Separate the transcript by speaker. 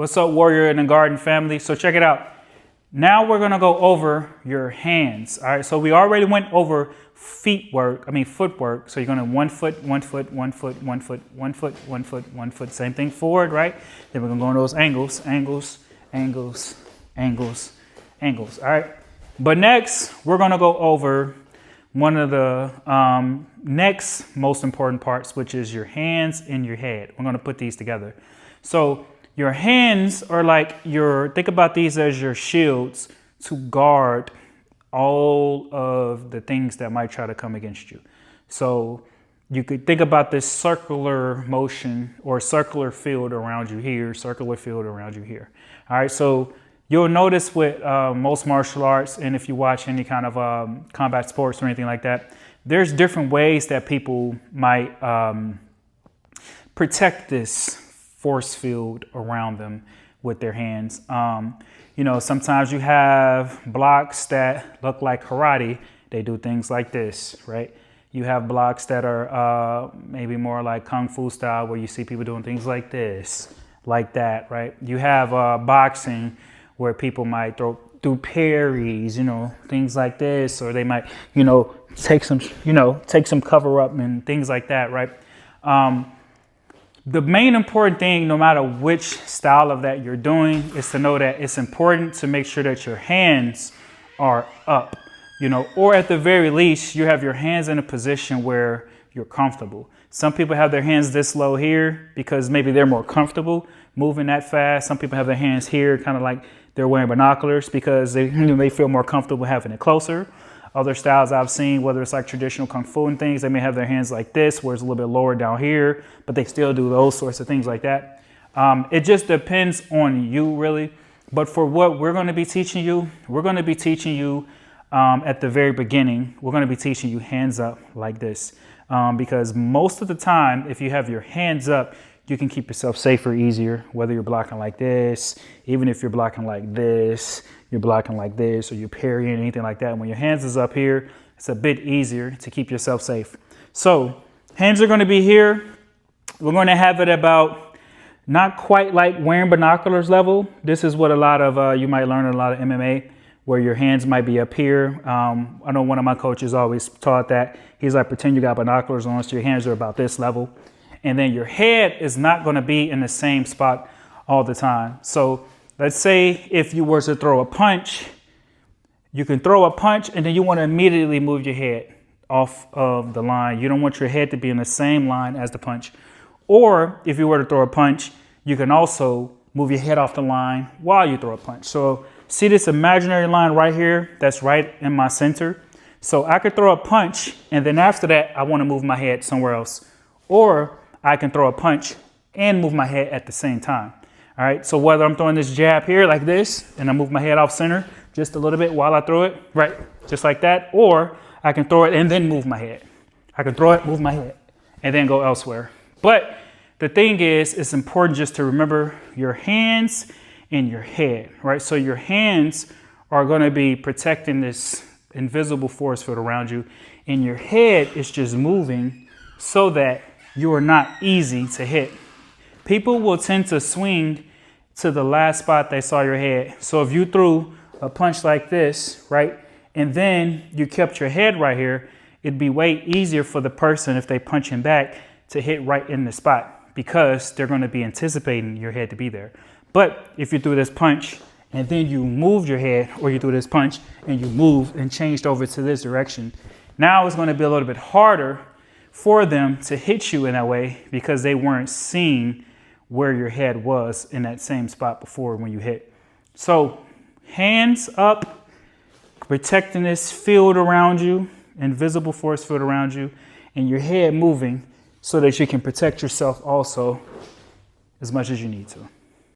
Speaker 1: What's up, Warrior in the Garden family? So check it out. Now we're gonna go over your hands. All right, so we already went over footwork. So you're gonna 1 foot, 1 foot, 1 foot, 1 foot, 1 foot, 1 foot, 1 foot, same thing forward, right? Then we're gonna go on those angles. All right, but next we're gonna go over one of the next most important parts, which is your hands and your head. We're gonna put these together. So your hands are like think about these as your shields to guard all of the things that might try to come against you. So you could think about this circular motion or circular field around you here, circular field around you here. All right, so you'll notice with most martial arts, and if you watch any kind of combat sports or anything like that, there's different ways that people might protect this force field around them with their hands. You know, sometimes you have blocks that look like karate. They do things like this, right? You have blocks that are maybe more like Kung Fu style, where you see people doing things like this, like that, right? You have boxing where people might do parries, you know, things like this, or they might, you know, take some cover up and things like that, right? The main important thing, no matter which style of that you're doing, is to know that it's important to make sure that your hands are up, you know, or at the very least, you have your hands in a position where you're comfortable. Some people have their hands this low here because maybe they're more comfortable moving that fast. Some people have their hands here kind of like they're wearing binoculars because they feel more comfortable having it closer. Other styles I've seen, whether it's like traditional Kung Fu and things, they may have their hands like this, where it's a little bit lower down here, but they still do those sorts of things like that. It just depends on you, really. But for what we're going to be teaching you, we're going to be teaching you at the very beginning, we're going to be teaching you hands up like this. Because most of the time, if you have your hands up, you can keep yourself safer, easier, whether you're blocking like this, even if you're blocking like this, you're blocking like this, or you're parrying, anything like that. When your hands is up here, it's a bit easier to keep yourself safe. So hands are going to be here. We're going to have it about not quite like wearing binoculars level. This is what a lot of you might learn in a lot of MMA, where your hands might be up here. I know one of my coaches always taught that. He's like, pretend you got binoculars on, so your hands are about this level. And then your head is not going to be in the same spot all the time. So let's say if you were to throw a punch, you can throw a punch and then you want to immediately move your head off of the line. You don't want your head to be in the same line as the punch. Or if you were to throw a punch, you can also move your head off the line while you throw a punch. So see this imaginary line right here? That's right in my center. So I could throw a punch and then after that, I want to move my head somewhere else. Or I can throw a punch and move my head at the same time. All right, so whether I'm throwing this jab here like this, and I move my head off center just a little bit while I throw it, right, just like that, or I can throw it and then move my head. I can throw it, move my head, and then go elsewhere. But the thing is, it's important just to remember your hands and your head, right? So your hands are gonna be protecting this invisible force field around you, and your head is just moving so that you are not easy to hit. People will tend to swing to the last spot they saw your head. So if you threw a punch like this, right, and then you kept your head right here, it'd be way easier for the person, if they punch him back, to hit right in the spot because they're going to be anticipating your head to be there. But if you threw this punch and then you moved your head, or you threw this punch and you moved and changed over to this direction, now it's going to be a little bit harder for them to hit you in that way because they weren't seeing where your head was in that same spot before when you hit. So hands up, protecting this field around you, invisible force field around you, and your head moving so that you can protect yourself also as much as you need to.